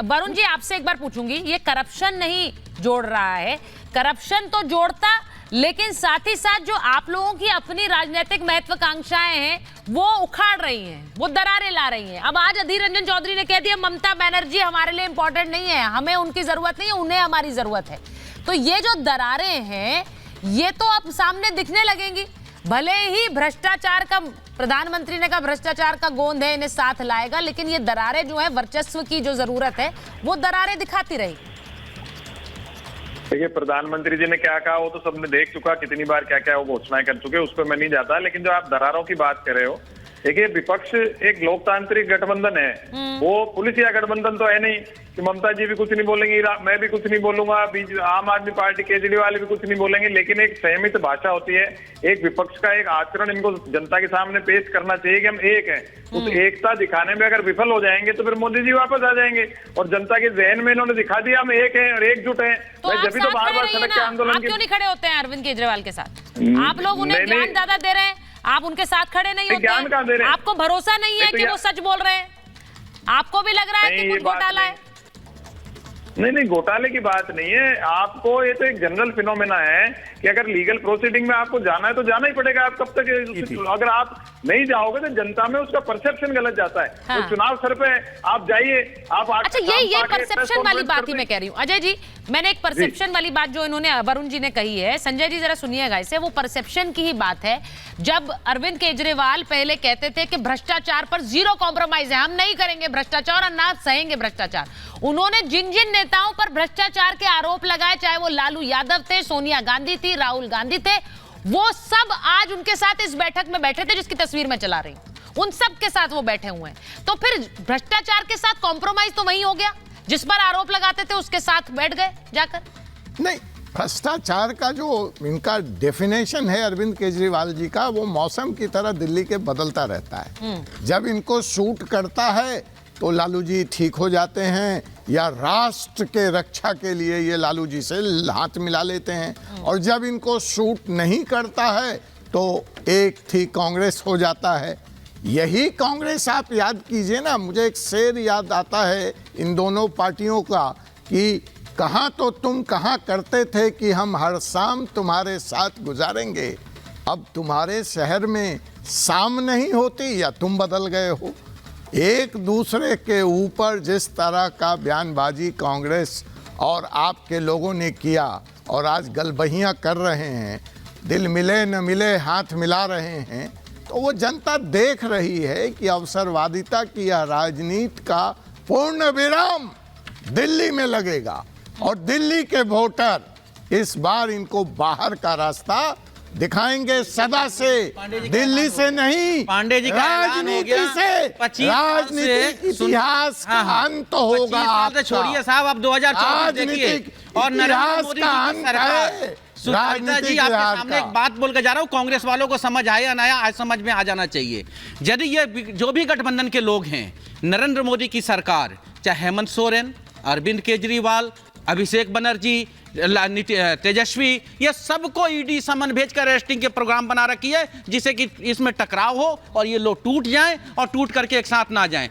वरुण जी आपसे एक बार पूछूंगी, ये करप्शन नहीं जोड़ रहा है, करप्शन तो जोड़ता, लेकिन साथ ही साथ जो आप लोगों की अपनी राजनीतिक महत्वाकांक्षाएं हैं वो उखाड़ रही हैं, वो दरारें ला रही हैं। अब आज अधीर रंजन चौधरी ने कह दिया ममता बनर्जी हमारे लिए इंपॉर्टेंट नहीं है, हमें उनकी जरूरत नहीं है, उन्हें हमारी जरूरत है। तो ये जो दरारें हैं ये तो अब सामने दिखने लगेंगी। भले ही भ्रष्टाचार का, प्रधानमंत्री ने कहा भ्रष्टाचार का गोंद है इन्हें साथ लाएगा, लेकिन ये दरारें जो है, वर्चस्व की जो जरूरत है वो दरारें दिखाती रही। देखिए, प्रधानमंत्री जी ने क्या कहा वो तो सबने देख चुका, कितनी बार क्या क्या वो घोषणाएं कर चुके, उस पर मैं नहीं जाता। लेकिन जो आप दरारों की बात कर रहे हो, देखिए विपक्ष एक लोकतांत्रिक गठबंधन है, वो पुलिसिया गठबंधन तो है नहीं कि ममता जी भी कुछ नहीं बोलेंगी, मैं भी कुछ नहीं बोलूंगा, आम आदमी पार्टी केजरीवाल भी कुछ नहीं बोलेंगे। लेकिन एक संयमित भाषा होती है, एक विपक्ष का एक आचरण इनको जनता के सामने पेश करना चाहिए कि हम एक हैं। उस एकता दिखाने में अगर विफल हो जाएंगे तो फिर मोदी जी वापस आ जाएंगे, और जनता के जहन में इन्होंने दिखा दिया हम एक हैं और एकजुट हैं। तो जब भी तो बार बार सड़क के आंदोलन आप क्यों नहीं खड़े होते हैं अरविंद केजरीवाल के साथ? आप लोग उन्हें ज्ञान ज्यादा दे रहे हैं, आप उनके साथ खड़े नहीं होते। ज्ञान कहाँ दे रहे हैं? आपको भरोसा नहीं है कि वो सच बोल रहे हैं? आपको भी लग रहा है कि कुछ घोटाला है? नहीं, घोटाले की बात नहीं है। आपको ये तो एक जनरल फिनोमेना है कि अगर लीगल प्रोसीडिंग में आपको जाना है तो जाना ही पड़ेगा। आप कब तक, अगर आप नहीं जाओगे तो जनता में उसका परसेप्शन गलत जाता है। हाँ। तो चुनाव सर पे आप जाइए, आप अच्छा, ये परसेप्शन वाली बात ही मैं कह रही हूँ अजय जी। मैंने एक परसेप्शन वाली बात जो इन्होंने वरुण जी ने कही है, संजय जी जरा सुनिएगा इसे, वो परसेप्शन की ही बात है। जब अरविंद केजरीवाल पहले कहते थे कि भ्रष्टाचार पर जीरो कॉम्प्रोमाइज है, हम नहीं करेंगे भ्रष्टाचार और ना सहेंगे भ्रष्टाचार, उन्होंने जिन जिन नेताओं पर भ्रष्टाचार के आरोप लगाए, चाहे वो लालू यादव थे, सोनिया गांधी थी, राहुल गांधी थे, वो सब आज उनके साथ इस बैठक में बैठे थे जिसकी तस्वीर मैं चला रही हूं, उन सब के साथ वो बैठे हुए हैं। तो फिर भ्रष्टाचार के साथ कॉम्प्रोमाइज तो वही हो गया, जिस पर आरोप लगाते थे उसके साथ बैठ गए जाकर। नहीं, भ्रष्टाचार का जो इनका डेफिनेशन है अरविंद केजरीवाल जी का, वो मौसम की तरह दिल्ली के बदलता रहता है। जब इनको सूट करता है तो लालू जी ठीक हो जाते हैं, या राष्ट्र के रक्षा के लिए ये लालू जी से हाथ मिला लेते हैं, और जब इनको सूट नहीं करता है तो एक थी कांग्रेस हो जाता है। यही कांग्रेस आप याद कीजिए ना, मुझे एक शेर याद आता है इन दोनों पार्टियों का कि कहाँ तो तुम कहाँ करते थे कि हम हर शाम तुम्हारे साथ गुजारेंगे, अब तुम्हारे शहर में शाम नहीं होती या तुम बदल गए हो। एक दूसरे के ऊपर जिस तरह का बयानबाजी कांग्रेस और आपके लोगों ने किया और आज गलबहियां कर रहे हैं, दिल मिले न मिले हाथ मिला रहे हैं, तो वो जनता देख रही है कि अवसरवादिता की यह राजनीति का पूर्ण विराम दिल्ली में लगेगा, और दिल्ली के वोटर इस बार इनको बाहर का रास्ता दिखाएंगे सदा से, दिल्ली से नहीं, पांडे जी का राजनीति से, राजनीतिक इतिहास का अंत होगा। छोड़िए साहब, अब 2024 देखिए और नरेंद्र मोदी की सरकार। सुनीता जी, आपके सामने एक बात बोल के जा रहा हूँ, कांग्रेस वालों को समझ आए या नया आज समझ में आ जाना चाहिए। यदि ये जो भी गठबंधन के लोग हैं, नरेंद्र मोदी की सरकार, चाहे हेमंत सोरेन, अरविंद केजरीवाल, अभिषेक बनर्जी, तेजस्वी, ये सबको ईडी समन भेजकर अरेस्टिंग के प्रोग्राम बना रखी है, जिससे कि इसमें टकराव हो और ये लोग टूट जाएं और टूट करके एक साथ ना जाएं।